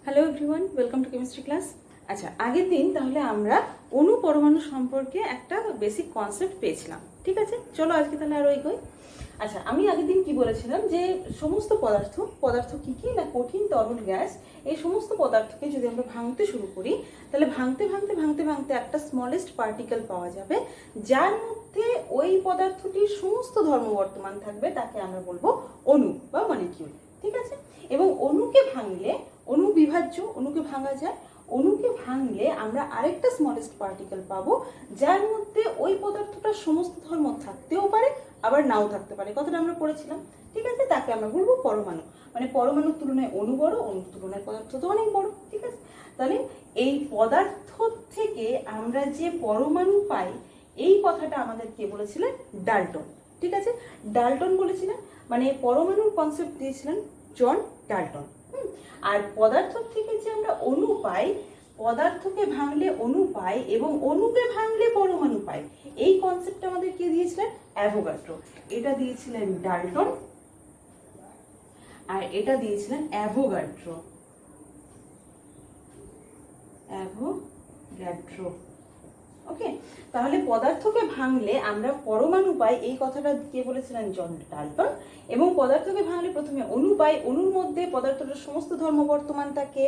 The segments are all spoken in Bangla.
Hello everyone, welcome to chemistry class. আচ্ছা, আগের দিন তাহলে আমরা অণু পরমাণু সম্পর্কে একটা বেসিক কনসেপ্ট পেয়েছিলাম। ঠিক আছে, চলো আজকে তাহলে আরও এগোই। আচ্ছা, আমি আগের দিন কি বলেছিলাম যে সমস্ত পদার্থ কি কি না, কঠিন, তরল, গ্যাস, এই সমস্ত পদার্থকে যদি আমরা ভাঙতে শুরু করি তাহলে ভাঙতে ভাঙতে ভাঙতে ভাঙতে একটা স্মলেস্ট পার্টিকেল পাওয়া যাবে, যার মধ্যে ওই পদার্থটির সমস্ত ধর্ম বর্তমান থাকবে। তাকে আমরা বলবো অণু বা মলিকিউল। ঠিক আছে, এবং অণুকে ভাঙলে, অণু বিভাজ্য, অণুকে ভাঙা যায়, অণুকে ভাঙলে আমরা আরেকটা স্মলেস্ট পার্টিকেল পাবো, যার মধ্যে ওই পদার্থটার সমস্ত ধর্ম থাকতেও পারে আবার নাও থাকতে পারে। কথাটা আমরা পড়েছিলাম। ঠিক আছে, তাকে আমরা বলবো পরমাণু। মানে পরমাণুর তুলনায় অণু বড়, অণুর তুলনায় পদার্থ তো অনেক বড়। ঠিক আছে, তাহলে এই পদার্থ থেকে আমরা যে পরমাণু পাই, এই কথাটা আমাদের কে বলেছিলেন? ডাল্টন। ঠিক আছে, ডাল্টন বলেছিলেন, মানে পরমাণুর কনসেপ্ট দিয়েছিলেন জন ডাল্টন। আর পদার্থ থেকে যে আমরা অণু পাই, পদার্থকে ভাঙলে অণু পাই এবং অণুকে ভাঙলে পরমাণু পাই, এই কনসেপ্টটা আমাদের কে দিয়েছিলেন? অ্যাভোগাড্রো। এটা দিয়েছিলেন ডাল্টন আর এটা দিয়েছিলেন অ্যাভোগাড্রো। ওকে, তাহলে পদার্থকে ভাঙলে আমরা পরমাণু পাই, এই কথাটা কে বলেছিলেন? John Dalton. এবং পদার্থকে ভাঙলে প্রথমে অণু পাই, অণুর মধ্যে পদার্থটার সমস্ত ধর্ম বর্তমান থাকে,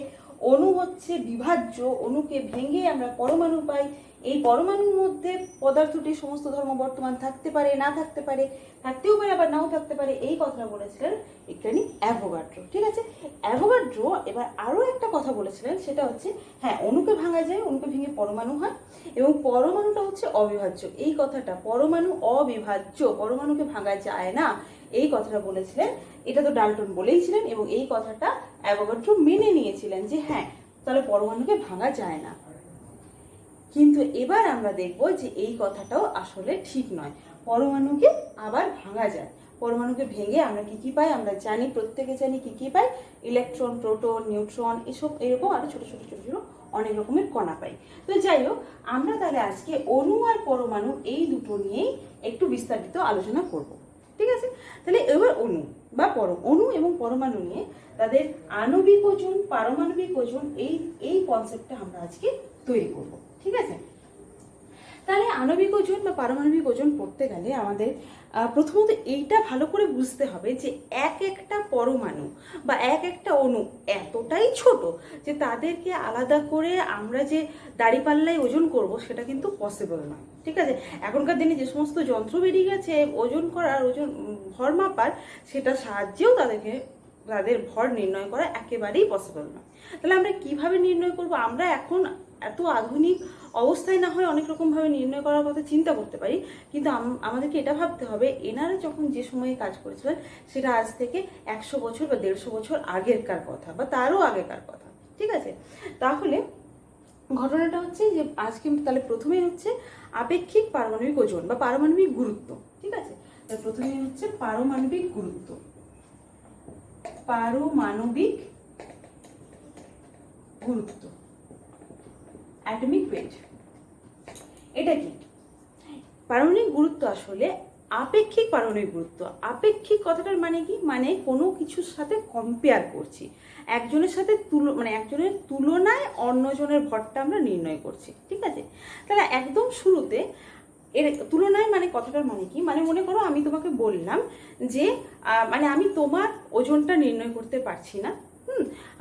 অণু হচ্ছে বিভাজ্য, অণুকে ভেঙে আমরা পরমাণু পাই, এই পরমাণুর মধ্যে পদার্থটির সমস্ত ধর্ম বর্তমান থাকতে পারে, না থাকতে পারে, থাকতেও পারে আবার নাও থাকতে পারে, এই কথাটা বলেছিলেন বিজ্ঞানী অ্যাভোগাড্রো। ঠিক আছে, অ্যাভোগাড্রো এবার আরো একটা কথা বলেছিলেন, সেটা হচ্ছে হ্যাঁ, অণুকে ভাঙা যায়, অণুকে ভেঙে পরমাণু হয় এবং পরমাণুটা হচ্ছে অবিভাজ্য। এই কথাটা, পরমাণু অবিভাজ্য, পরমাণুকে ভাঙা যায় না, এই কথাটা বলেছিলেন। এটা তো ডাল্টন বলেইছিলেন এবং এই কথাটা অ্যাভোগাড্রো মেনে নিয়েছিলেন যে হ্যাঁ, তাহলে পরমাণুকে ভাঙা যায় না। কিন্তু এবার আমরা দেখব যে এই কথাটাও আসলে ঠিক নয়, পরমাণুকে আবার ভাঙা যায়। পরমাণুকে ভেঙে আমরা কি কি পাই? আমরা জানি, প্রত্যেকে জানি কি কি পাই। ইলেকট্রন, প্রোটন, নিউট্রন, এসব এরকম আরো ছোট ছোট ছোট ছোট অনেক রকমের কণা পাই। তো যাই হোক, আমরা তাহলে আজকে অণু আর পরমাণু এই দুটো নিয়েই একটু বিস্তারিত আলোচনা করব। ঠিক আছে, তাহলে এবার অণু বা অণু এবং পরমাণু নিয়ে তাদের আণবিক ওজন, পারমাণবিক ওজন, এই কনসেপ্টটা আমরা আজকে তৈরি করব। ঠিক আছে, তাহলে আণবিক ওজন বা পারমাণবিক ওজন পড়তে গেলে আমাদের প্রথমত এইটা ভালো করে বুঝতে হবে যে এক একটা পরমাণু বা এক একটা অণু এতটাই ছোট যে তাদেরকে আলাদা করে আমরা যে দাঁড়িপাল্লায় ওজন করব সেটা কিন্তু পসিবল নয়। ঠিক আছে, এখনকার দিনে যে সমস্ত যন্ত্র বেরিয়ে গেছে ওজন করার, ওজন ভর মাপার, সেটা সাহায্যেও তাদের ভর নির্ণয় করা একেবারেই পসিবল নয়। তাহলে আমরা কিভাবে নির্ণয় করব? আমরা এখন এত আধুনিক অবস্থায় না হয় অনেক রকমভাবে নির্ণয় করার কথা চিন্তা করতে পারি, কিন্তু আমাদেরকে এটা ভাবতে হবে এনারা যখন যে সময়ে কাজ করেছিলেন সেটা আজ থেকে 100 বছর বা 150 বছর আগেরকার কথা বা তারও আগেকার কথা। ঠিক আছে, তাহলে ঘটনাটা হচ্ছে যে আজকে তাহলে প্রথমেই হচ্ছে আপেক্ষিক পারমাণবিক ওজন বা পারমাণবিক গুরুত্ব। ঠিক আছে, তাহলে প্রথমেই হচ্ছে পারমাণবিক গুরুত্ব। পারমাণবিক গুরুত্ব, অ্যাটমিক ওয়েট। এটা কি? পারমাণবিক গুরুত্ব আসলে আপেক্ষিক পারমাণবিক গুরুত্ব। আপেক্ষিক কথাটার মানে কি? মানে কোনো কিছুর সাথে কম্পেয়ার করছি, একজনের সাথে মানে একজনের তুলনায় অন্যজনের ভরটা আমরা নির্ণয় করছি। ঠিক আছে, তাহলে একদম শুরুতে এর তুলনায় মানে কথাটার মানে কি? মানে মনে করো আমি তোমাকে বললাম যে মানে আমি তোমার ওজনটা নির্ণয় করতে পারছি না।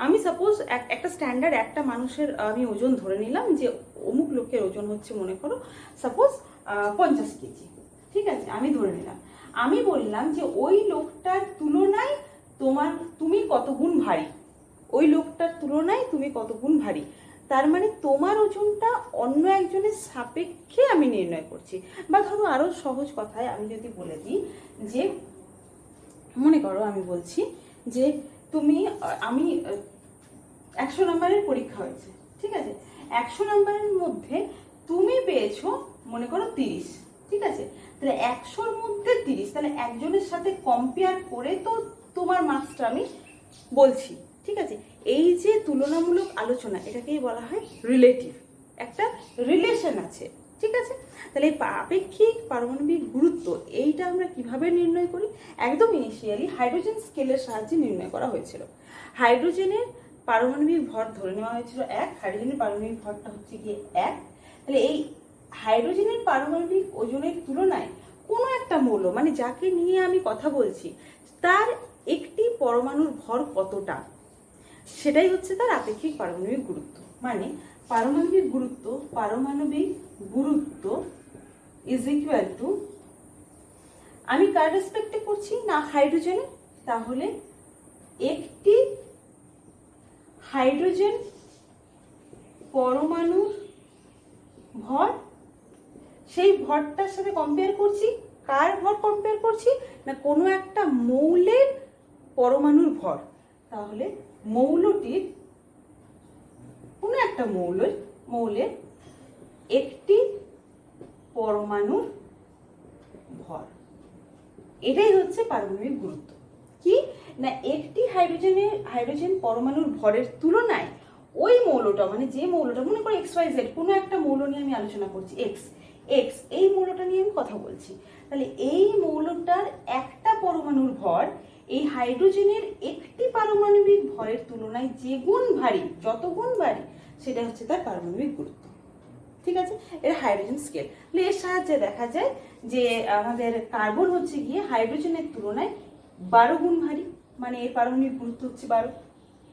আমি সাপোজ একটা স্ট্যান্ডার্ড একটা মানুষের আমি ওজন ধরে নিলাম যে অমুক লোকের ওজন হচ্ছে মনে করো সাপোজ 50 কেজি। ঠিক আছে, আমি ধরে নিলাম। আমি বললাম যে ওই লোকটার তুলনায় তুমি কত গুণ ভারী, ওই লোকটার তুলনায় তুমি কত গুণ ভারী। তার মানে তোমার ওজনটা অন্য একজনের সাপেক্ষে আমি নির্ণয় করছি। বা ধরো আরো সহজ কথায় আমি যদি বলে দিই যে মনে করো আমি বলছি যে আমি 100 নম্বরের পরীক্ষা হয়েছে। ঠিক আছে, 100 নম্বরের মধ্যে তুমি পেয়েছো মনে করো 30। ঠিক আছে, তাহলে 100-র মধ্যে 30, তাহলে একজনের সাথে কম্পেয়ার করে তো তোমার মার্কসটা আমি বলছি। ঠিক আছে, এই যে তুলনামূলক আলোচনা, এটাকেই বলা হয় রিলেটিভ, একটা রিলেশন আছে। ঠিক আছে, তাহলে এই আপেক্ষিক পারমাণবিক গুরুত্ব এইটা আমরা কিভাবে নির্ণয় করি? একদম ইনিশিয়ালি হাইড্রোজেন স্কেলের সাহায্যে নির্ণয় করা হয়েছিল। হাইড্রোজেনের পারমাণবিক ভর ধরে নেওয়া হয়েছিল 1, হাইড্রোজেনের পারমাণবিক ভরটা হচ্ছে গিয়ে 1। তাহলে এই হাইড্রোজেনের পারমাণবিক ওজনের তুলনায় কোনো একটা মৌল, মানে যাকে নিয়ে আমি কথা বলছি, তার একটি পরমাণুর ভর কতটা, সেটাই হচ্ছে তার আপেক্ষিক পারমাণবিক গুরুত্ব। মানে পারমাণবিক গুরুত্ব ইজ ইকুয়াল টু, আমি কার রেসপেক্টে করছি না হাইড্রোজেনে, তাহলে একটি হাইড্রোজেন পরমাণুর ভর, সেই ভরটার সাথে কম্পেয়ার করছি, কার ভর কম্পেয়ার করছি না কোনো একটা মৌলের পরমাণুর ভর। তাহলে মৌলটির, কোনো একটা মৌলের একটি পরমাণুর ভর, এটাই হচ্ছে পারমাণবিক গুরুত্ব। কি না একটি হাইড্রোজেন পরমাণুর ভরের তুলনায় ওই মৌলটা, মানে যে মৌলটা, মনে করো XYZ, কোনো একটা মৌল নিয়ে আমি আলোচনা করছি, X, এই মৌলটা নিয়ে আমি কথা বলছি, তাহলে এই মৌলটার একটা পরমাণুর ভর এই হাইড্রোজেনের একটি পারমাণবিক ভরের তুলনায় যে গুণ ভারী, যত গুণ ভারী, সেটা হচ্ছে তার পারমাণবিক গুরুত্ব। ঠিক আছে, এর হাইড্রোজেন স্কেল। এর সাহায্যে দেখা যায় যে আমাদের কার্বন হচ্ছে গিয়ে হাইড্রোজেনের তুলনায় 12 গুণ ভারী, মানে এর পারমাণবিক গুরুত্ব হচ্ছে 12।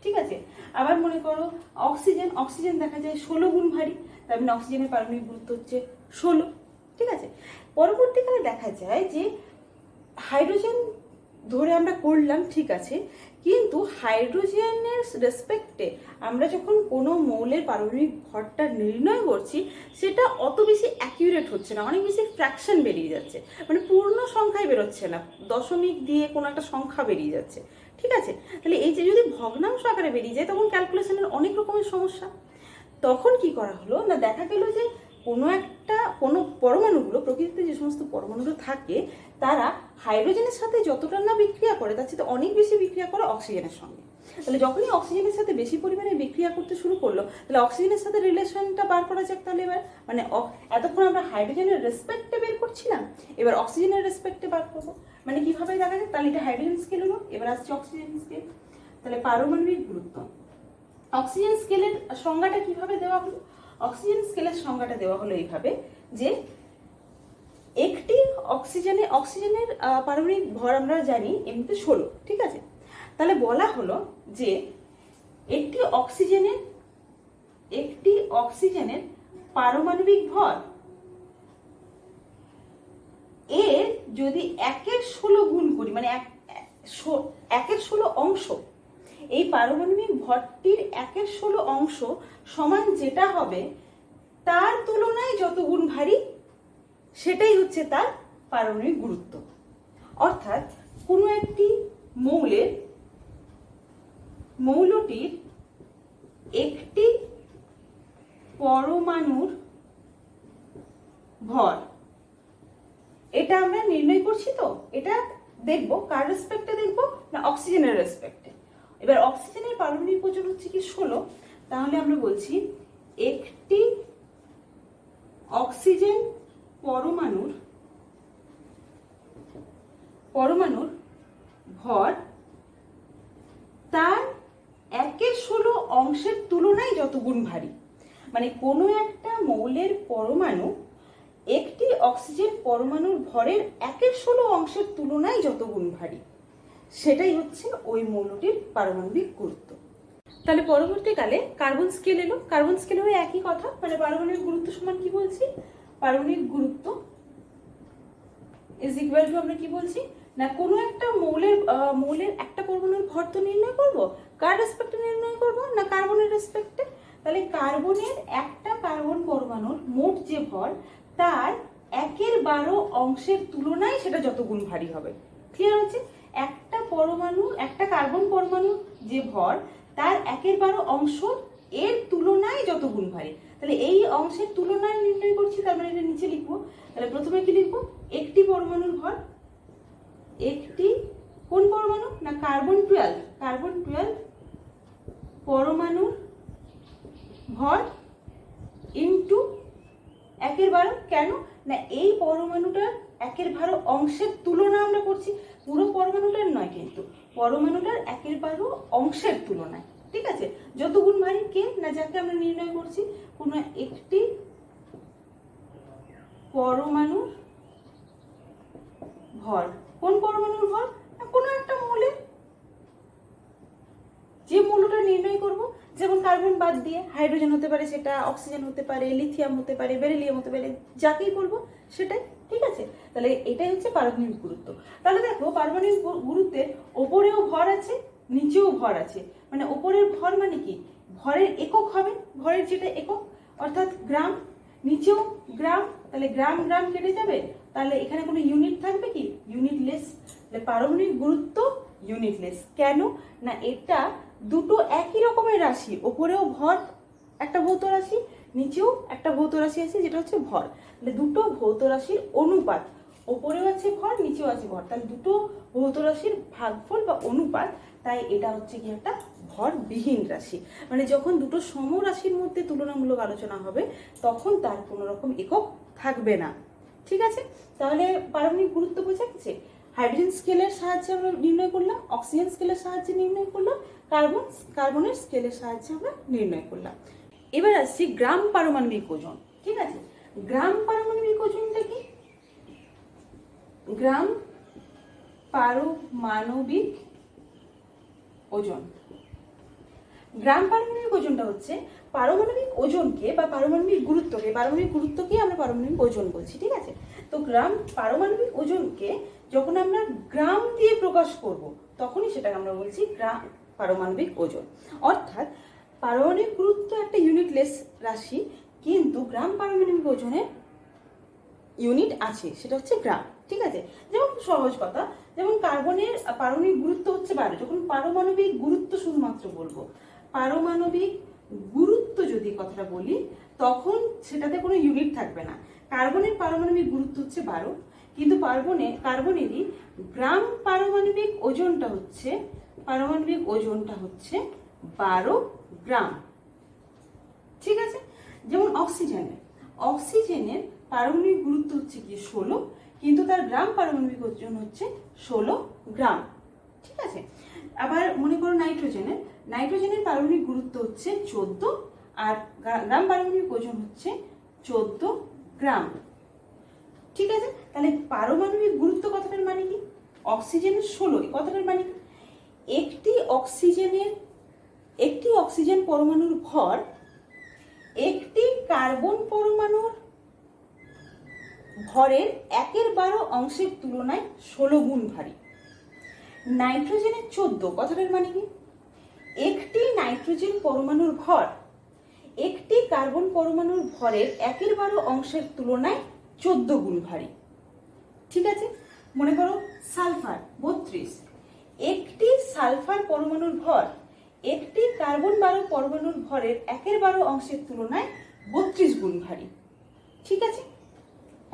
ঠিক আছে, আবার মনে করো অক্সিজেন দেখা যায় 16 গুণ ভারী, তার মানে অক্সিজেনের পারমাণবিক গুরুত্ব হচ্ছে 16। ঠিক আছে, পরবর্তীকালে দেখা যায় যে হাইড্রোজেন ধরে আমরা করলাম, ঠিক আছে, কিন্তু হাইড্রোজেনের রেসপেক্টে আমরা যখন কোনো মৌলের পারমাণবিক ভরটা নির্ণয় করছি, সেটা অত বেশি অ্যাকিউরেট হচ্ছে না, অনেক বেশি ফ্র্যাকশন বেরিয়ে যাচ্ছে, মানে পূর্ণ সংখ্যায় বেরোচ্ছে না, দশমিক দিয়ে কোনো একটা সংখ্যা বেরিয়ে যাচ্ছে। ঠিক আছে, তাহলে এই যে যদি ভগ্নাংশ আকারে বেরিয়ে যায়, তখন ক্যালকুলেশনের অনেক রকমের সমস্যা। তখন কি করা হলো না, দেখা গেল যে কোনো পরমাণুগুলো, প্রকৃতিতে যে সমস্ত পরমাণুগুলো থাকে, তারা হাইড্রোজেনের সাথে যতটা না বিক্রিয়া করে, তার সাথে অনেক বেশি বিক্রিয়া করে অক্সিজেনের সঙ্গে। তাহলে যখনই অক্সিজেনের সাথে বেশি পরিমাণে বিক্রিয়া করতে শুরু করলো, তাহলে অক্সিজেনের সাথে রিলেশনটা বার করা যাক। তাহলে এবার মানে এতক্ষণ আমরা হাইড্রোজেনের রেসপেক্টে বের করছিলাম, এবার অক্সিজেনের রেসপেক্টে বার করবো। মানে কিভাবে দেখা যায়, তাহলে এটা হাইড্রোজেন স্কেল হলো, এবার আসছে অক্সিজেন স্কেল। তাহলে পারমাণবিক গুরুত্ব, অক্সিজেন স্কেলের সংজ্ঞাটা কিভাবে দেওয়া হলো? অক্সিজেন স্কেলের সংজ্ঞাটা দেওয়া হলো এইভাবে যে একটি অক্সিজেনের পারমাণবিক ভর আমরা জানি এমনিতে 16। ঠিক আছে, তাহলে বলা হলো যে একটি অক্সিজেনের পারমাণবিক ভর এর যদি 1/16 গুণ করি, মানে 1/16 অংশ, এই পারমাণবিক ভরটির 1/16 অংশ সমান যেটা হবে, তার তুলনায় যত গুণ ভারী, সেটাই হচ্ছে তার পারমাণবিক গুরুত্ব। অর্থাৎ কোনো একটি মৌলটির একটি পরমাণুর ভর, এটা আমরা নির্ণয় করছি। তো এটা দেখবো কার রেসপেক্টে দেখবো না অক্সিজেনের রেসপেক্টে। এবার অক্সিজেনের পারমাণবিক ওজন হচ্ছে কি 16, তাহলে আমরা বলছি একটি অক্সিজেন পরমাণুর ভর তার 1/16 অংশের তুলনায় যত গুণ ভারী, মানে কোনো একটা মৌলের পরমাণু একটি অক্সিজেন পরমাণুর ভরের 1/16 অংশের তুলনায় যত গুণ ভারী, সেটাই হচ্ছে ওই মৌলটির পারমাণবিক গুরুত্ব। তাহলে পরবর্তীকালে কার্বন স্কেল এলো। কার্বন স্কেল হয়ে একই কথা, মানে পারমাণবিক গুরুত্ব সমান কি বলছি, পারমাণবিক গুরুত্ব ইজ ইকুয়াল টু, আমরা কি বলছি না কোনো একটা মৌলের একটা পরমাণুর ভর তো নির্ণয় করব, কার রেসপেক্টে নির্ণয় করব না কার্বনের রেসপেক্টে। তাহলে কার্বনের একটা কার্বন পরমাণুর মোট যে ভর, তার 1/12 অংশের তুলনায় সেটা যত গুণ ভারী হবে। ক্লিয়ার হচ্ছে? একটা কার্বন পরমাণুর যে ভর, তার 1/12 অংশ এর তুলনায় যত গুণ ভারী। তাহলে এই অংশের তুলনায় নির্ণয় করছি, তার মানে এটা নিচে লিখবো। তাহলে প্রথমে কি লিখবো, একটি পরমাণুর ভর, একটি কোন পরমাণু না কার্বন 12 পরমাণুর ভর ইন্টু 1/12। কেন না এই পরমাণুটার 1/12 অংশের তুলনা আমরা করছি, পুরো পরমাণুটার নয়, কিন্তু পরমাণুটার 1/12 অংশের তুলনায়। ঠিক আছে, যত গুণ ভারী কে না যাকে আমরা নির্ণয় করছি কোনো একটি পরমাণুর ভর। কোন পরমাণুর ভর? কোনো একটা মৌলের, যে মৌলটা নির্ণয় করব, যেমন কার্বন বাদ দিয়ে হাইড্রোজেন হতে পারে, সেটা অক্সিজেন হতে পারে, লিথিয়াম হতে পারে, বেরিলিয়াম হতে পারে, যাকেই বলবো সেটাই। ঠিক আছে, তাহলে এটাই হচ্ছে পারমাণবিক গুরুত্ব। তাহলে দেখো পারমাণবিক গুরুত্বের ওপরেও ভর আছে, নিচেও ভর আছে। মানে ওপরের ভর মানে কি, ভরের একক হবে, ভরের যেটা একক অর্থাৎ গ্রাম, নিচেও গ্রাম, তাহলে গ্রাম গ্রাম কেটে যাবে, তাহলে এখানে কোনো ইউনিট থাকবে কি, ইউনিটলেস। পারমাণবিক গুরুত্ব ইউনিটলেস। কেন না, এটা দুটো একই রকমের রাশি, ওপরেও ভর একটা ভৌত রাশি, নিচেও একটা ভৌত রাশি আছে যেটা হচ্ছে ভর। তাহলে দুটো ভৌত রাশির অনুপাত, ওপরেও আছে ভর নিচেও আছে ভর, তাহলে দুটো ভৌত রাশির ভাগফল বা অনুপাত, তাই এটা হচ্ছে কি একটা ভরবিহীন রাশি। মানে যখন দুটো সমরাশির মধ্যে তুলনামূলক আলোচনা হবে তখন তার কোনো রকম একক থাকবে না। ঠিক আছে, তাহলে পারমাণবিক গুরুত্ব বোঝা গেছে। হাইড্রোজেন স্কেলের সাহায্যে আমরা নির্ণয় করলাম, অক্সিজেন স্কেলের সাহায্যে নির্ণয় করলাম, কার্বনের স্কেলের সাহায্যে আমরা নির্ণয় করলাম। এবার আসছি গ্রাম পারমাণবিক ওজন। ঠিক আছে, গ্রাম পারমাণবিক ওজনটা কি? গ্রাম পারমাণবিক ওজন, গ্রাম পারমাণবিক ওজনটা হচ্ছে পারমাণবিক ওজনকে বা পারমাণবিক গুরুত্বকে আমরা পারমাণবিক ওজন বলছি। ঠিক আছে, তো গ্রাম পারমাণবিক ওজনকে যখন আমরা গ্রাম দিয়ে প্রকাশ করব তখনই সেটাকে আমরা বলছি গ্রাম পারমাণবিক ওজন। অর্থাৎ পারমাণবিক গুরুত্ব একটা ইউনিটলেস রাশি, কিন্তু গ্রাম পারমাণবিক ওজনের ইউনিট আছে, সেটা হচ্ছে গ্রাম। ঠিক আছে, যেমন সহজ কথা, যেমন কার্বনের পারমাণবিক গুরুত্ব হচ্ছে 12। যখন পারমাণবিক গুরুত্ব শুধুমাত্র বলবো, পারমাণবিক গুরুত্ব যদি কথাটা বলি তখন সেটাতে কোনো ইউনিট থাকবে না। কার্বনের পারমাণবিক গুরুত্ব হচ্ছে 12, কিন্তু কার্বনেরই গ্রাম পারমাণবিক ওজনটা হচ্ছে 12 গ্রাম। ঠিক আছে, যেমন অক্সিজেনের পারমাণবিক গুরুত্ব হচ্ছে কি 16, কিন্তু তার গ্রাম পারমাণবিক ওজন হচ্ছে 16 গ্রাম। ঠিক আছে, আবার মনে করো নাইট্রোজেনের পারমাণবিক গুরুত্ব হচ্ছে 14, আর গ্রাম পারমাণবিক ওজন হচ্ছে 14 গ্রাম। ঠিক আছে, তাহলে পারমাণবিক গুরুত্ব কথাটার মানে কি, অক্সিজেনের 16, কথাটার মানে কি, একটি অক্সিজেন পরমাণুর ভর একটি কার্বন পরমাণুর ভরের 1/12 অংশের তুলনায় 16 গুণ ভারী। নাইট্রোজেনের 14, কথাটার মানে কি, একটি নাইট্রোজেন পরমাণুর ভর একটি কার্বন পরমাণুর ভরের 1/12 অংশের তুলনায় 14 গুণ ভারী। ঠিক আছে, মনে করো সালফার 32, একটি সালফার পরমাণুর ভর একটি কার্বন 12 পরমাণুর ভরের 1/12 অংশের তুলনায় 32 গুণ ভারী। ঠিক আছে,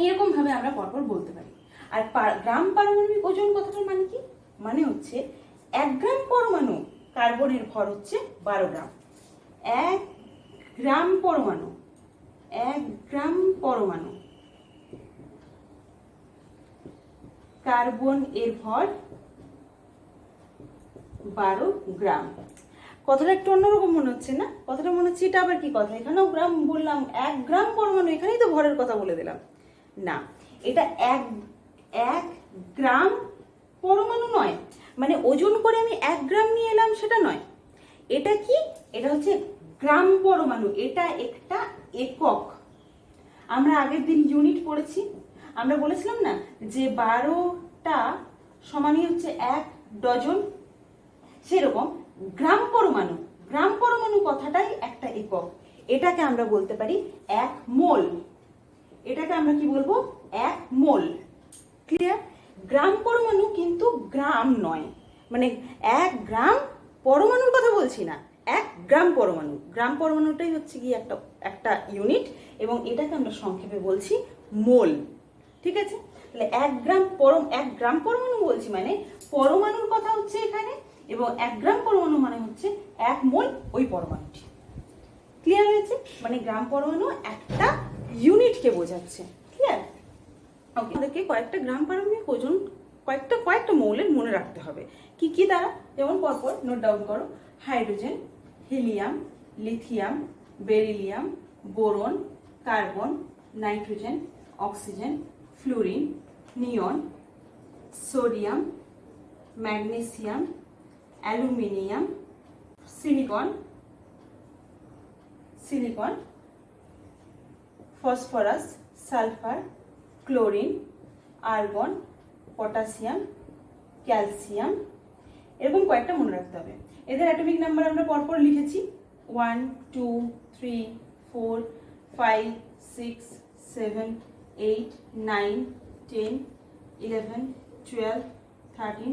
এরকম ভাবে আমরা পরপর বলতে পারি। আর গ্রাম পারমাণবিক ওজন কথাটার মানে কি, মানে হচ্ছে 1 গ্রাম পরমাণু কার্বনের ভর হচ্ছে 12 গ্রাম। 1 গ্রাম পরমাণু কার্বন এর ভর 12 গ্রাম। কথাটা একটু অন্যরকম মনে হচ্ছে না? কথাটা মনে হচ্ছে এটা আবার কি কথা, এখানেও গ্রাম বললাম, 1 গ্রাম পরমাণু, এখানেই তো ভরের কথা বলে দিলাম। না, এটা 1 গ্রাম পরমাণু নয়, মানে ওজন করে আমি 1 গ্রাম নিয়ে এলাম সেটা নয়। এটা কি, এটা হচ্ছে গ্রাম পরমাণু, এটা একটা একক। আমরা আগের দিন ইউনিট পড়েছি, আমরা বলেছিলাম না যে 12টা সমানই হচ্ছে 1 ডজন। সেরকম গ্রাম পরমাণু কথাটাই একটা একক, এটাকে আমরা বলতে পারি 1 মোল। এটাকে আমরা কি বলবো, 1 মোল। ক্লিয়ার? গ্রাম পরমাণু কিন্তু গ্রাম নয়, মানে 1 গ্রাম পরমাণুর কথা বলছি না, 1 গ্রাম পরমাণুটাই হচ্ছে কি একটা ইউনিট, এবং এটাকে আমরা সংক্ষেপে বলছি মোল। ঠিক আছে, তাহলে 1 গ্রাম পরমাণু বলছি মানে পরমাণুর কথা হচ্ছে এখানে, এবং 1 গ্রাম পরমাণু মানে হচ্ছে 1 মোল ওই পরমাণুটি। ক্লিয়ার হয়েছে? মানে গ্রাম পরমাণু একটা ইউনিটকে বোঝাচ্ছে। ক্লিয়ার? ওকে, আমাদেরকে কয়েকটা গ্রাম পারমাণবিক ওজন কয়েকটা মৌলের মনে রাখতে হবে। কি কি তারা, যেমন পরপর নোট ডাউন করো। Hydrogen helium, lithium, beryllium, boron, carbon, nitrogen, oxygen, fluorine, neon, sodium, magnesium, aluminium, silicon, phosphorus, sulphur, chlorine, argon, potassium, calcium, এরকম কয়েকটা মনে রাখতে হবে। এদের অ্যাটমিক নাম্বার আমরা পরপর লিখেছি 1 2 3 4 5 6 7 8 9 10 11 12 13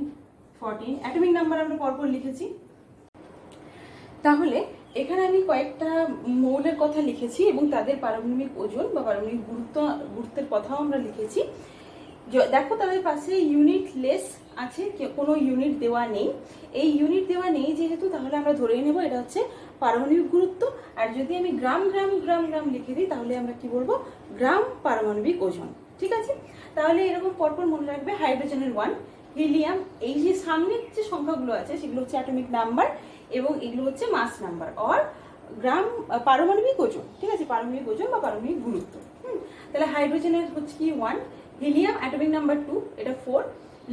14 অ্যাটমিক নাম্বার আমরা পরপর লিখেছি। তাহলে এখানে আমি কয়েকটা মৌলের কথা লিখেছি এবং তাদের পারমাণবিক ওজন বা পারমাণবিক গুরুত্বের কথাও আমরা লিখেছি। দেখো তাদের পাশে ইউনিট লেস আছে, কোনো ইউনিট দেওয়া নেই। এই ইউনিট দেওয়া নেই যেহেতু, তাহলে আমরা ধরেই নেব এটা হচ্ছে পারমাণবিক গুরুত্ব। আর যদি আমি গ্রাম গ্রাম গ্রাম গ্রাম লিখে দিই তাহলে আমরা কি বলবো, গ্রাম পারমাণবিক ওজন। ঠিক আছে, তাহলে এরকম পরপর মনে রাখবে। হাইড্রোজেনের 1, হিলিয়াম, এই যে সামনের যে সংখ্যাগুলো আছে সেগুলো হচ্ছে অ্যাটমিক নাম্বার এবং এগুলো হচ্ছে মাস নাম্বার অর গ্রাম পারমাণবিক ওজন। ঠিক আছে, পারমাণবিক ওজন বা পারমাণবিক গুরুত্ব। তাহলে হাইড্রোজেনের হচ্ছে কি 1, হিলিয়াম অ্যাটমিক নাম্বার 2, এটা 4,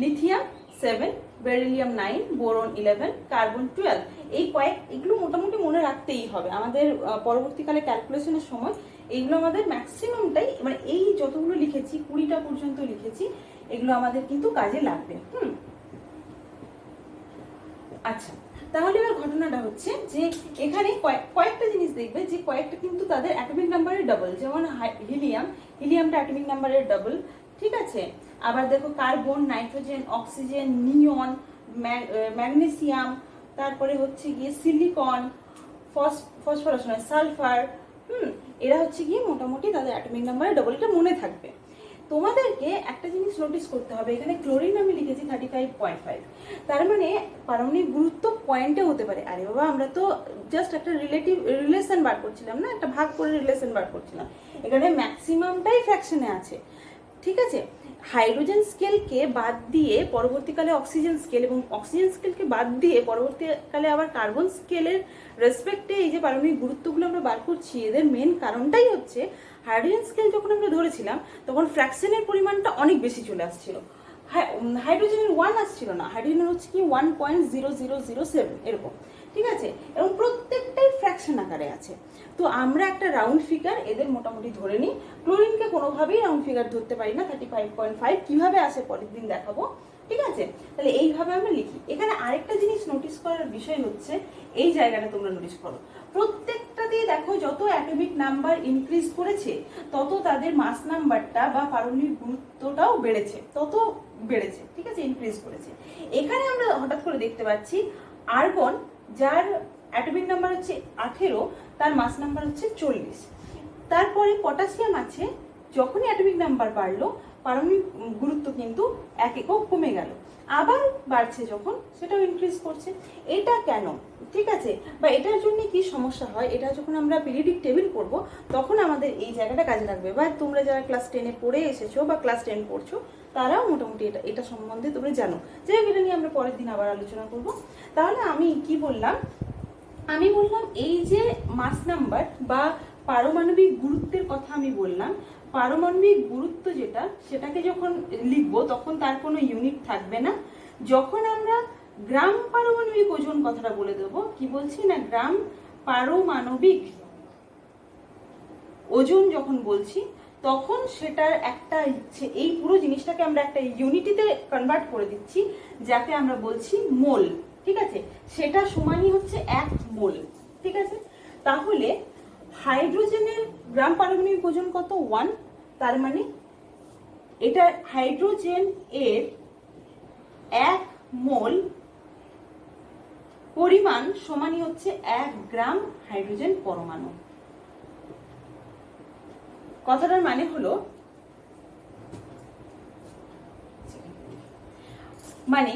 লিথিয়াম 7, বেরিলিয়াম 9, বোরন 11, কার্বন 12। এগুলো মোটামুটি মনে রাখতেই হবে আমাদের পরবর্তীকালে ক্যালকুলেশনের সময়। এইগুলো আমাদের ম্যাক্সিমামটাই, মানে এই যতগুলো লিখেছি 20টা পর্যন্ত লিখেছি, এগুলো আমাদের কিন্তু কাজে লাগবে। আচ্ছা, তাহলে এবার ঘটনাটা হচ্ছে যে এখানে কয়েকটা জিনিস দেখবে যে কয়েকটা কিন্তু তাদের অ্যাটমিক নাম্বারের ডাবল। যেমন হিলিয়ামটা অ্যাটমিক নাম্বারের ডাবল। ঠিক আছে, আবার দেখো কার্বন, নাইট্রোজেন, অক্সিজেন, নিয়ন, ম্যাগনেসিয়াম, তারপরে হচ্ছে গিয়ে সিলিকন, ফসফরাস নয় সালফার, এরা হচ্ছে গিয়ে মোটামুটি তাদের অ্যাটমিক নাম্বারের ডাবল। এটা মনে থাকবে। তোমাদেরকে একটা জিনিস নোটিস করতে হবে, এখানে ক্লোরিন আমি লিখেছি 35.5, তার মানে পারমাণবিক গুরুত্ব পয়েন্টে হতে পারে। আরে বাবা, আমরা তো জাস্ট একটা রিলেশন বার করছিলাম না, একটা ভাগ করে রিলেশন বার করছিলাম। এখানে ম্যাক্সিমামটাই ফ্র্যাকশনে আছে। ঠিক আছে, হাইড্রোজেন স্কেলকে বাদ দিয়ে পরবর্তীকালে অক্সিজেন স্কেল এবং অক্সিজেন স্কেলকে বাদ দিয়ে পরবর্তীকালে আবার কার্বন স্কেলের রেসপেক্টে এই যে পারমাণবিক গুরুত্বগুলো আমরা বার করছি, এদের মেন কারণটাই হচ্ছে হাইড্রোজেন স্কেল যখন আমরা ধরেছিলাম তখন ফ্র্যাকশনের পরিমাণটা অনেক বেশি চলে আসছিল। হাইড্রোজেনের 1 আসছিল না, হাইড্রোজেনের হচ্ছে কি 1.0007 এরকম। ঠিক আছে, এবং প্রত্যেকটাই ফ্র্যাকশন আকারে আছে। তো আমরা একটা রাউন্ড ফিগার এদের মোটামুটি ধরে নিই। ক্লোরিনকে কোনোভাবেই রাউন্ড ফিগার ধরতে পারি না, 35.5 কিভাবে আসে পরের দিন দেখাবো। ঠিক আছে, তাহলে এইভাবে আমরা লিখি। এখানে আরেকটা জিনিস নোটিস করার বিষয় হচ্ছে, এই জায়গাটা তোমরা নোটিস করো, প্রত্যেকটাতেই দেখো যত অ্যাটমিক নাম্বার ইনক্রিজ করেছে তত তাদের মাস নাম্বারটা বা পারমাণবিক গুরুত্বটাও বেড়েছে, তত বেড়েছে। ঠিক আছে, ইনক্রিজ করেছে। এখানে আমরা হঠাৎ করে দেখতে পাচ্ছি আর্গন, যার অ্যাটমিক নাম্বার হচ্ছে 18, তার মাস নাম্বার হচ্ছে 40। তারপরে পটাশিয়াম আছে, যখনই অ্যাটমিক নাম্বার বাড়লো পারমাণবিক গুরুত্ব কিন্তু 1 একক কমে গেল, আবার বাড়ছে যখন সেটাও ইনক্রিজ করছে। এটা কেন? ঠিক আছে, বা এটার জন্য কি সমস্যা হয়, এটা যখন আমরা পিরিয়ডিক টেবিল করব তখন আমাদের এই জায়গাটা কাজে লাগবে। বা তোমরা যারা ক্লাস 10-এ পড়ে এসেছো বা ক্লাস 10 পড়ছো তারাও মোটামুটি এটা সম্বন্ধে তোমরা জানো। যাই হোক, এটা নিয়ে আমরা পরের দিন আবার আলোচনা করব। তাহলে আমি কি বললাম, আমি বললাম এই যে মাস নাম্বার বা পারমাণবিক গুরুত্বের কথা আমি বললাম, পারমাণবিক গুরুত্ব যেটা, সেটাকে যখন লিখবো তখন তার কোনো ইউনিট থাকবে না। যখন আমরা গ্রাম পারমাণবিক ওজন কথাটা বলে দেবো, কি বলছি না, গ্রাম পারমাণবিক ওজন যখন বলছি তখন সেটার একটা, এই পুরো জিনিসটাকে আমরা একটা ইউনিটিতে কনভার্ট করে দিচ্ছি, যাতে আমরা বলছি মোল। ঠিক আছে, সেটা সমানই হচ্ছে 1 মোল। ঠিক আছে, তাহলে হাইড্রোজেনের গ্রাম পারমাণবিক ওজন কত? 1। তার মানে এটা হাইড্রোজেন এর 1 মোল পরিমাণ সমানই হচ্ছে 1 গ্রাম হাইড্রোজেন পরমাণু। কথাটার মানে হলো, মানে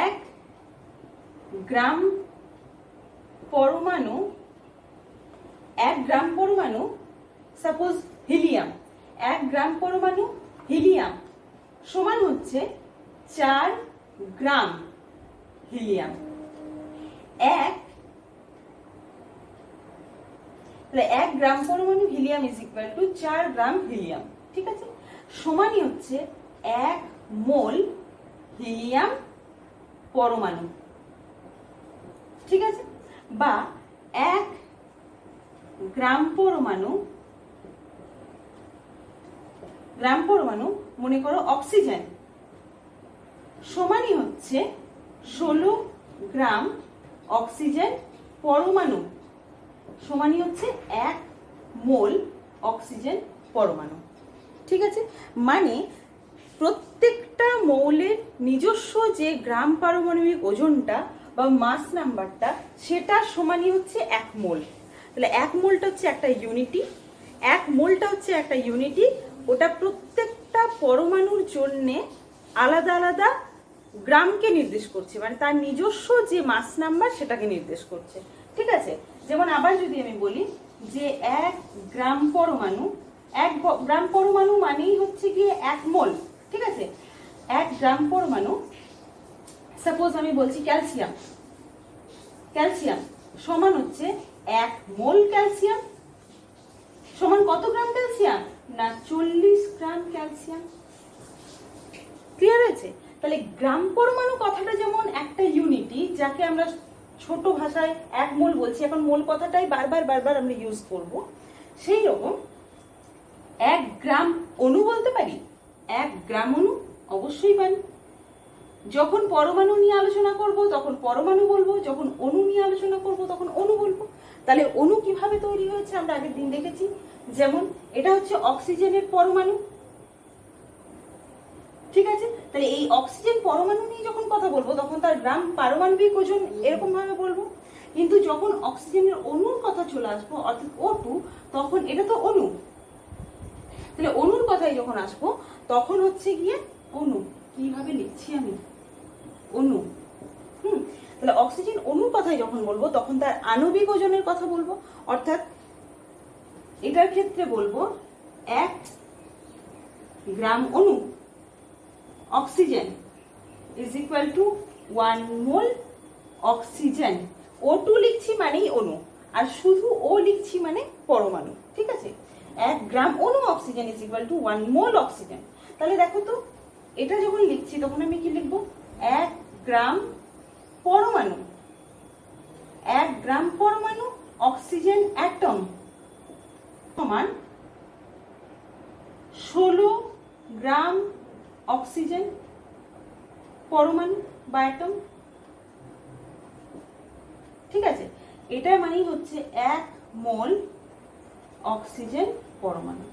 1 গ্রাম পরমাণু, 1 গ্রাম পরমাণু, সাপোজ হিলিয়াম, 1 গ্রাম পরমাণু হিলিয়াম সমান হচ্ছে 4 গ্রাম হিলিয়াম। এক, তাহলে 1 গ্রাম পরমাণু helium is equal two 4 gram helium, ঠিক আছে, সমানই হচ্ছে 1 মোল হিলিয়াম পরমাণু, ঠিক আছে, বা 1 গ্রাম পরমাণু মনে করো অক্সিজেন সমানই হচ্ছে 16 গ্রাম অক্সিজেন পরমাণু, সমানই হচ্ছে 1 মোল অক্সিজেন পরমাণু, ঠিক আছে। মানে প্রত্যেকটা মৌলের নিজস্ব যে গ্রাম পারমাণবিক ওজনটা বা মাস নাম্বারটা সেটা সমানই হচ্ছে 1 মোল। তাহলে 1 মোলটা হচ্ছে একটা ইউনিটি, 1 মোলটা হচ্ছে একটা ইউনিটি, ওটা প্রত্যেকটা পরমাণুর জন্যে আলাদা আলাদা গ্রামকে নির্দেশ করছে, মানে তার নিজস্ব যে মাস নাম্বার সেটাকে নির্দেশ করছে, ঠিক আছে। যেমন আবার যদি আমি বলি যে 1 গ্রাম পরমাণু, 1 গ্রাম পরমাণু মানেই হচ্ছে গিয়ে 1 মোল, ঠিক আছে। 1 গ্রাম পরমাণু, সাপোজ আমি বলছি ক্যালসিয়াম, ক্যালসিয়াম সমান হচ্ছে 1 মোল ক্যালসিয়াম সমান কত গ্রাম ক্যালসিয়াম, না 40 গ্রাম ক্যালসিয়াম, ক্লিয়ার হয়েছে। তাহলে গ্রাম পরমাণু কথাটা যেমন একটা ইউনিটি যাকে আমরা ছোট ভাষায় 1 মোল বলছি, এখন মোল কথাটাই বারবার আমরা ইউজ করব, সেই রকম 1 গ্রাম অণু বলতে পারি, 1 গ্রাম অণু অবশ্যই পারি। যখন পরমাণু নিয়ে আলোচনা করব তখন পরমাণু বলবো, যখন অণু নিয়ে আলোচনা করব তখন অণু বলবো। তাহলে অণু কিভাবে তৈরি হয়েছে আমরা আগের দিন দেখেছি, যেমন এটা হচ্ছে অক্সিজেনের পরমাণু, ঠিক আছে। তাহলে এই অক্সিজেন পরমাণু নিয়ে যখন কথা বলবো তখন তার গ্রাম পারমাণবিক ওজন এরকম ভাবে বলবো, কিন্তু যখন অক্সিজেনের অণুর কথা চলে আসবো অর্থাৎ O2, তখন এটা তো অণু, তাহলে অণুর কথায় যখন আসবো তখন হচ্ছে গিয়ে অণু, কিভাবে লিখছি আমি, অণু, তাহলে অক্সিজেন অণুর কথায় যখন বলবো তখন তার আণবিক ওজনের কথা বলবো, অর্থাৎ এটার ক্ষেত্রে বলবো 1 গ্রাম অণু oxygen is equal two 1 mole oxygen. O2 লিখছি মানেই অণু, আর শুধু O লিখছি মানে পরমাণু, ঠিক আছে। 1 গ্রাম অণু oxygen is equal two 1 mole oxygen. তাহলে দেখো তো এটা যখন লিখছি তখন আমি কি লিখবো, 1 গ্রাম পরমাণু, 1 গ্রাম পরমাণু অক্সিজেন অ্যাটম সমান 16 গ্রাম অক্সিজেন পরমাণু বা অ্যাটম, ঠিক আছে। এটা মানেই হচ্ছে 1 মোল অক্সিজেন পরমাণু।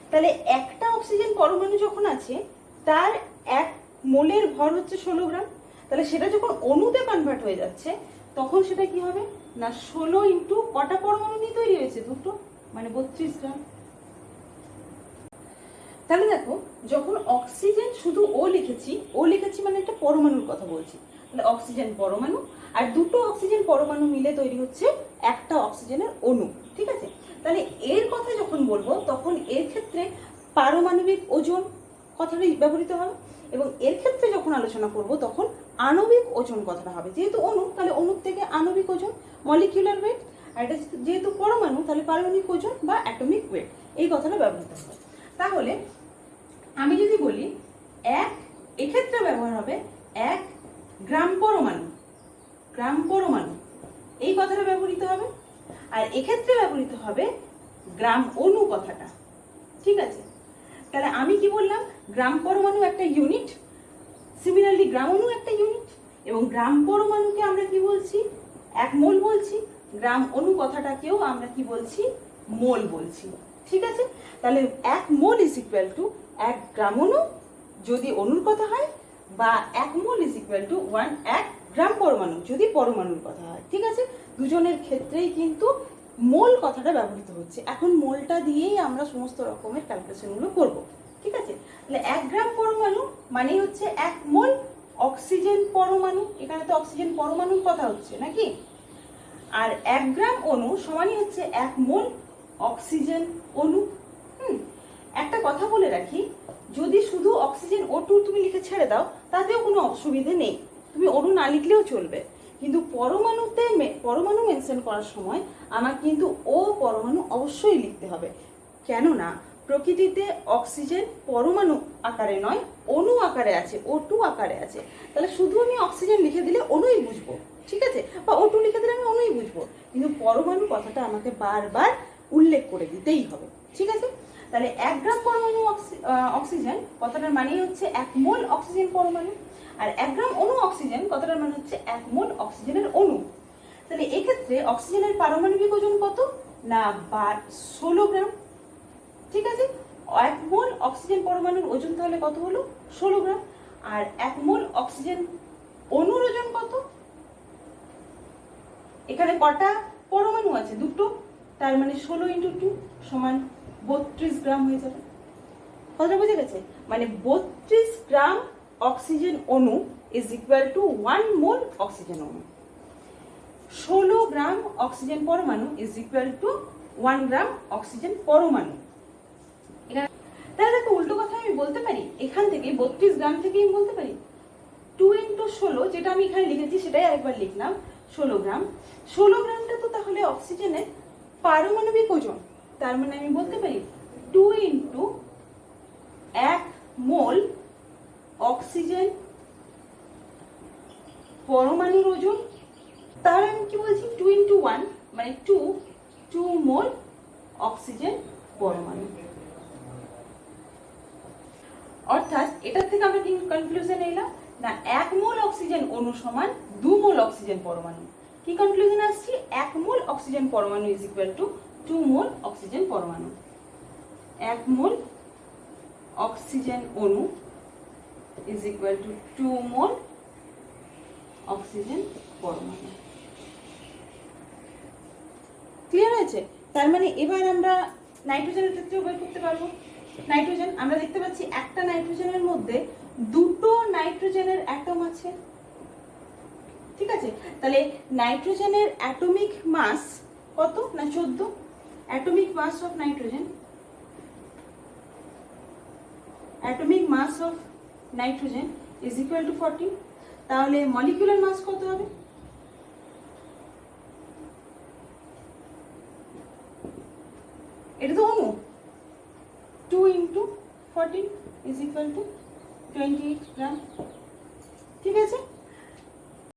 তাহলে একটা অক্সিজেন পরমাণু যখন আছে তার 1 মোলের ভর হচ্ছে 16 গ্রাম, তাহলে সেটা যখন অণুতে কনভার্ট হয়ে যাচ্ছে তখন সেটা কি হবে না 16 ইন্টু কটা পরমাণু নিয়ে তৈরি হয়েছে, দুটো, মানে 32 গ্রাম। তাহলে দেখো যখন অক্সিজেন শুধু ও লিখেছি মানে একটা পরমাণুর কথা বলছি, তাহলে অক্সিজেন পরমাণু, আর দুটো অক্সিজেন পরমাণু মিলে তৈরি হচ্ছে একটা অক্সিজেনের অণু, ঠিক আছে। তাহলে এর কথা যখন বলবো তখন এর ক্ষেত্রে পারমাণবিক ওজন কথাটা ব্যবহৃত হবে, এবং এর ক্ষেত্রে যখন আলোচনা করব তখন আণবিক ওজন কথাটা হবে। যেহেতু অণু তাহলে অণুর থেকে আণবিক ওজন মলিকিউলার ওয়েট, আর এটা যেহেতু পরমাণু তাহলে পারমাণবিক ওজন বা অ্যাটমিক ওয়েট, এই কথাটা ব্যবহৃত হবে। তাহলে আমি যদি বলি এক্ষেত্রে ব্যবহার হবে 1 গ্রাম পরমাণু, গ্রাম পরমাণু এই কথাটা ব্যবহৃত হবে, আর এক্ষেত্রে ব্যবহৃত হবে গ্রাম অণু কথাটা, ঠিক আছে। তাহলে আমি কি বললাম, গ্রাম পরমাণু একটা ইউনিট, সিমিলারলি গ্রাম অণু একটা ইউনিট, এবং গ্রাম পরমাণুকে আমরা কি বলছি, 1 মোল বলছি, গ্রাম অণু কথাটাকেও আমরা কি বলছি, মোল বলছি, ঠিক আছে। তাহলে 1 মোল ইজ ইকুয়াল টু 1 গ্রাম অণু যদি অণুর কথা হয়, বা 1 মোল ইজ ইকুয়াল টু 1 গ্রাম পরমাণু যদি পরমাণুর কথা হয়, ঠিক আছে। দুজনের ক্ষেত্রেই কিন্তু মোল কথাটা ব্যবহৃত হচ্ছে। এখন মোলটা দিয়েই আমরা সমস্ত রকমের ক্যালকুলেশনগুলো করব, ঠিক আছে। তাহলে 1 গ্রাম পরমাণু মানে হচ্ছে 1 মোল অক্সিজেন পরমাণু, এখানে তো অক্সিজেন পরমাণুর কথা হচ্ছে নাকি, আর 1 গ্রাম অণু সমানই হচ্ছে 1 মোল অক্সিজেন অণু। একটা কথা বলে রাখি, যদি শুধু অক্সিজেন O2 তুমি লিখে ছেড়ে দাও তাতেও কোনো অসুবিধে নেই, তুমি অণু না লিখলেও চলবে, কিন্তু পরমাণু মেনশন করার সময় আমার কিন্তু ও পরমাণু অবশ্যই লিখতে হবে। কেননা প্রকৃতিতে অক্সিজেন পরমাণু আকারে নয়, অণু আকারে আছে, O2 আকারে আছে। তাহলে শুধু আমি অক্সিজেন লিখে দিলে অণুই বুঝবো, ঠিক আছে, বা O2 লিখে দিলে আমি অণুই বুঝবো, কিন্তু পরমাণু কথাটা আমাকে বারবার উল্লেখ করে দিতেই হবে, ঠিক আছে। তাহলে 1 গ্রাম পরমাণু অক্সিজেন কথাটার মানে হচ্ছে 1 মোল অক্সিজেন পরমাণু, আর 1 গ্রাম অণু অক্সিজেন কথাটার মানে হচ্ছে 1 মোল অক্সিজেনের অণু। তাহলে এক্ষেত্রে অক্সিজেনের পারমাণবিক ওজন কত না 16 গ্রাম, ঠিক আছে। 1 মোল অক্সিজেন পরমাণুর ওজন তাহলে কত হলো 16 গ্রাম, আর 1 মোল অক্সিজেন অণুর ওজন কত, এখানে কটা পরমাণু আছে, দুটো, তার মানে 16 × 2 সমান 32 গ্রাম হয়ে যাবে। কথাটা বুঝে গেছে? মানে 32 গ্রাম অক্সিজেন অণু is equal two 1 mole oxygen অণু। 16 গ্রাম অক্সিজেন পরমাণু is equal two 1 gram oxygen পরমাণু। তাহলে দেখো উল্টো কথা আমি বলতে পারি, এখান থেকে 32 গ্রাম থেকে আমি বলতে পারি 2 × 16, যেটা আমি এখানে লিখেছি সেটাই আরেকবার লিখলাম 16 গ্রাম। 16 গ্রামটা তো তাহলে অক্সিজেনের পারমাণবিক ওজন, তার মানে আমি বলতে পারি 2 × 1 মোল অক্সিজেন পরমাণুর ওজন। তাহলে আমি কি বলছি 2 × 1 মানে 2 মোল অক্সিজেন পরমাণু। অর্থাৎ এটার থেকে আমরা কি কনক্লুশন এলাম না 1 মোল অক্সিজেন অণু সমান 2 মোল অক্সিজেন পরমাণু। কি কনক্লুশন আসছে? 1 মোল অক্সিজেন পরমাণু is equal two 2 mole oxygen পরমাণু। 1 মোল অক্সিজেন অণু is equal two 2 mole oxygen পরমাণু। ক্লিয়ার হয়েছে? তার মানে এবার আমরা নাইট্রোজেনের ক্ষেত্রেও বের করতে পারবো। নাইট্রোজেন আমরা দেখতে পাচ্ছি একটা নাইট্রোজেনের মধ্যে দুটো নাইট্রোজেনের অ্যাটম আছে, ঠিক আছে। তাহলে নাইট্রোজেনের অ্যাটমিক মাস কত না 14। Atomic mass of nitrogen, atomic mass of nitrogen is equal to 14। তাহলে মলিকিউলার মাস কত হবে? এটা তো অণু, 2 × 14 ইজ ইকুয়াল টু 28 গ্রাম, ঠিক আছে।